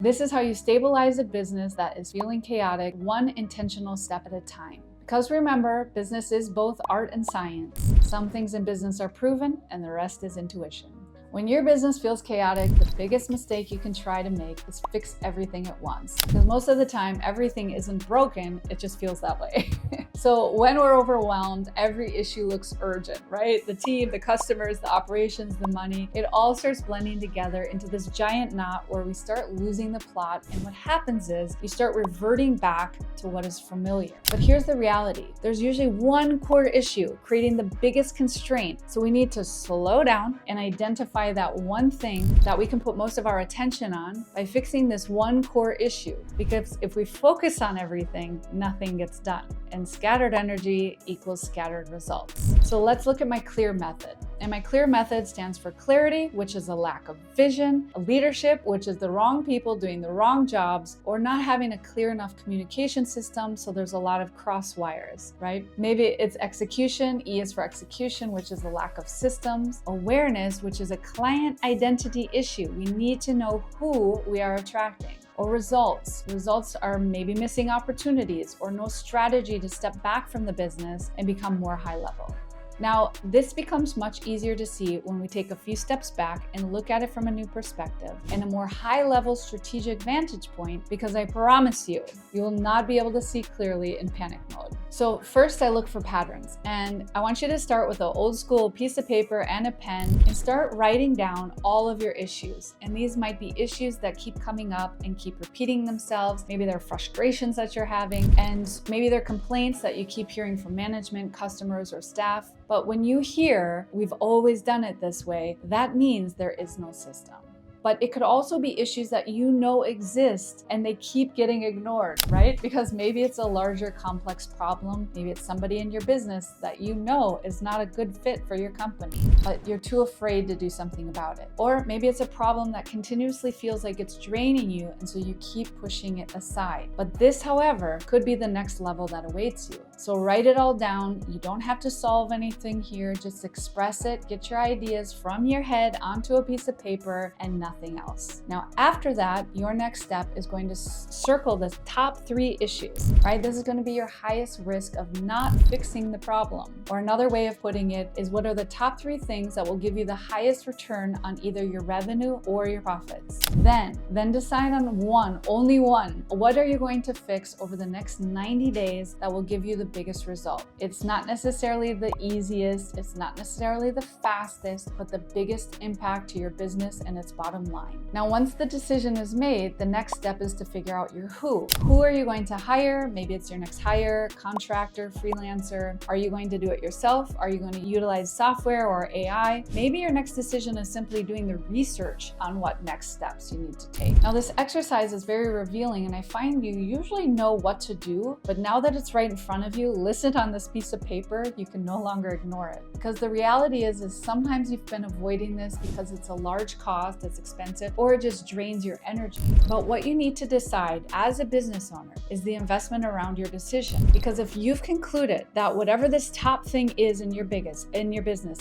This is how you stabilize a business that is feeling chaotic, one intentional step at a time. Because remember, business is both art and science. Some things in business are proven and the rest is intuition. When your business feels chaotic, the biggest mistake you can try to make is fix everything at once. Because most of the time, everything isn't broken, it just feels that way. So when we're overwhelmed, every issue looks urgent, right? The team, the customers, the operations, the money, it all starts blending together into this giant knot where we start losing the plot. And what happens is you start reverting back to what is familiar. But here's the reality. There's usually one core issue creating the biggest constraint. So we need to slow down and identify that one thing that we can put most of our attention on by fixing this one core issue. Because if we focus on everything, nothing gets done. And scattered energy equals scattered results. So let's look at my CLEAR method. And my CLEAR method stands for clarity, which is a lack of vision, leadership, which is the wrong people doing the wrong jobs, or not having a clear enough communication system, so there's a lot of cross wires, right? Maybe it's execution, E is for execution, which is the lack of systems, awareness, which is a client identity issue. We need to know who we are attracting. Or results. Results are maybe missing opportunities or no strategy to step back from the business and become more high level. Now, this becomes much easier to see when we take a few steps back and look at it from a new perspective and a more high-level strategic vantage point, because I promise you, you will not be able to see clearly in panic mode. So first I look for patterns, and I want you to start with an old school piece of paper and a pen and start writing down all of your issues. And these might be issues that keep coming up and keep repeating themselves. Maybe they're frustrations that you're having, and maybe they're complaints that you keep hearing from management, customers, or staff. But when you hear, we've always done it this way, that means there is no system. But it could also be issues that you know exist and they keep getting ignored, right? Because maybe it's a larger complex problem. Maybe it's somebody in your business that you know is not a good fit for your company, but you're too afraid to do something about it. Or maybe it's a problem that continuously feels like it's draining you, and so you keep pushing it aside. But this, however, could be the next level that awaits you. So write it all down. You don't have to solve anything here. Just express it. Get your ideas from your head onto a piece of paper and nothing else. Now, after that, your next step is going to circle the top 3 issues, right? This is going to be your highest risk of not fixing the problem. Or another way of putting it is, what are the top 3 things that will give you the highest return on either your revenue or your profits? Then decide on one, only one. What are you going to fix over the next 90 days that will give you the biggest result? It's not necessarily the easiest, it's not necessarily the fastest, but the biggest impact to your business and its bottom line. Now, once the decision is made, the next step is to figure out your who. Who are you going to hire? Maybe it's your next hire, contractor, freelancer. Are you going to do it yourself? Are you going to utilize software or AI? Maybe your next decision is simply doing the research on what next steps you need to take. Now, this exercise is very revealing, and I find you usually know what to do, but now that it's right in front of you, listed on this piece of paper, you can no longer ignore it. Because the reality is sometimes you've been avoiding this because it's a large cost, it's expensive, or it just drains your energy. But what you need to decide as a business owner is the investment around your decision. Because if you've concluded that whatever this top thing is in your business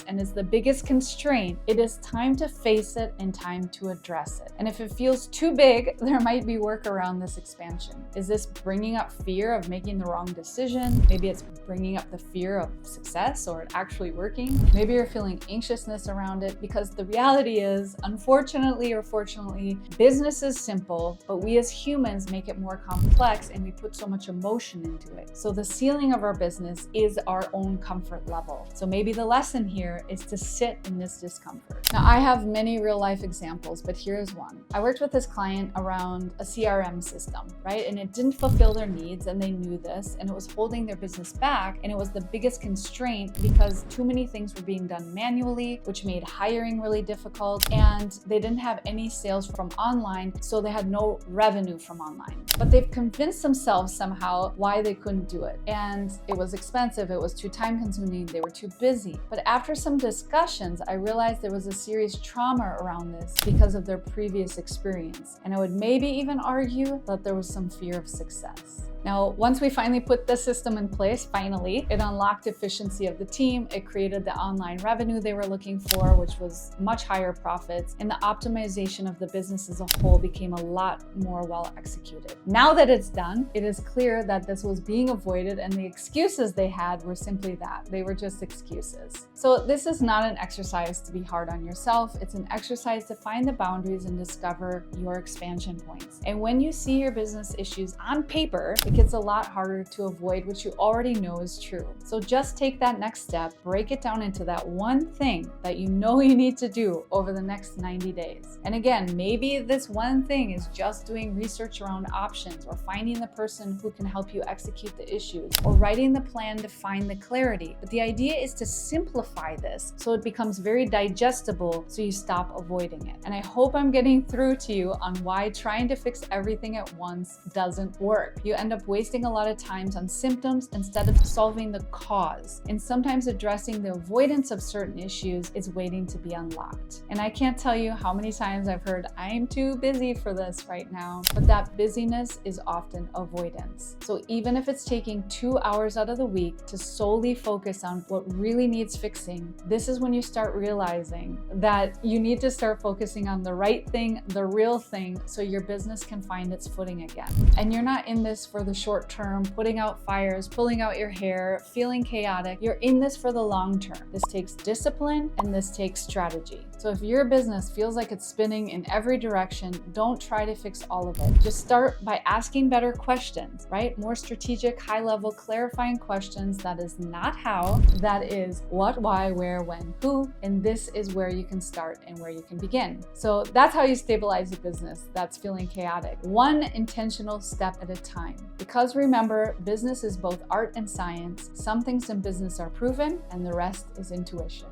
and is the biggest constraint, it is time to face it and time to address it. And if it feels too big, there might be work around this expansion. Is this bringing up fear of making the wrong decision? Maybe it's bringing up the fear of success or it actually working. Maybe you're feeling anxiousness around it, because the reality is, unfortunately or fortunately, business is simple, but we as humans make it more complex and we put so much emotion into it. So the ceiling of our business is our own comfort level. So maybe the lesson here is to sit in this discomfort. Now, I have many real life examples, but here's one. I worked with this client around a CRM system, right? And it didn't fulfill their needs, and they knew this, and it was holding their business back, and it was the biggest constraint because too many things were being done manually, which made hiring really difficult, and they didn't have any sales from online, so they had no revenue from online. But they've convinced themselves somehow why they couldn't do it. And it was expensive, it was too time consuming, they were too busy. But after some discussions, I realized there was a serious trauma around this because of their previous experience. And I would maybe even argue that there was some fear of success. Now, once we finally put the system in place, it unlocked efficiency of the team. It created the online revenue they were looking for, which was much higher profits, and the optimization of the business as a whole became a lot more well executed. Now that it's done, it is clear that this was being avoided, and the excuses they had were simply that. They were just excuses. So this is not an exercise to be hard on yourself. It's an exercise to find the boundaries and discover your expansion points. And when you see your business issues on paper, it gets a lot harder to avoid what you already know is true. So just take that next step, break it down into that one thing that you know you need to do over the next 90 days. And again, maybe this one thing is just doing research around options, or finding the person who can help you execute the issues, or writing the plan to find the clarity. But the idea is to simplify this so it becomes very digestible, so you stop avoiding it. And I hope I'm getting through to you on why trying to fix everything at once doesn't work. You end up wasting a lot of time on symptoms instead of solving the cause. And sometimes addressing the avoidance of certain issues is waiting to be unlocked. And I can't tell you how many times I've heard, I'm too busy for this right now. But that busyness is often avoidance. So even if it's taking 2 hours out of the week to solely focus on what really needs fixing, this is when you start realizing that you need to start focusing on the right thing, the real thing, so your business can find its footing again. And you're not in this for the short term, putting out fires, pulling out your hair, feeling chaotic. You're in this for the long term. This takes discipline and this takes strategy. So if your business feels like it's spinning in every direction, don't try to fix all of it. Just start by asking better questions, right? More strategic, high-level, clarifying questions. That is not how, that is what, why, where, when, who, and this is where you can start and where you can begin. So that's how you stabilize a business that's feeling chaotic. One intentional step at a time. Because remember, business is both art and science. Some things in business are proven, and the rest is intuition.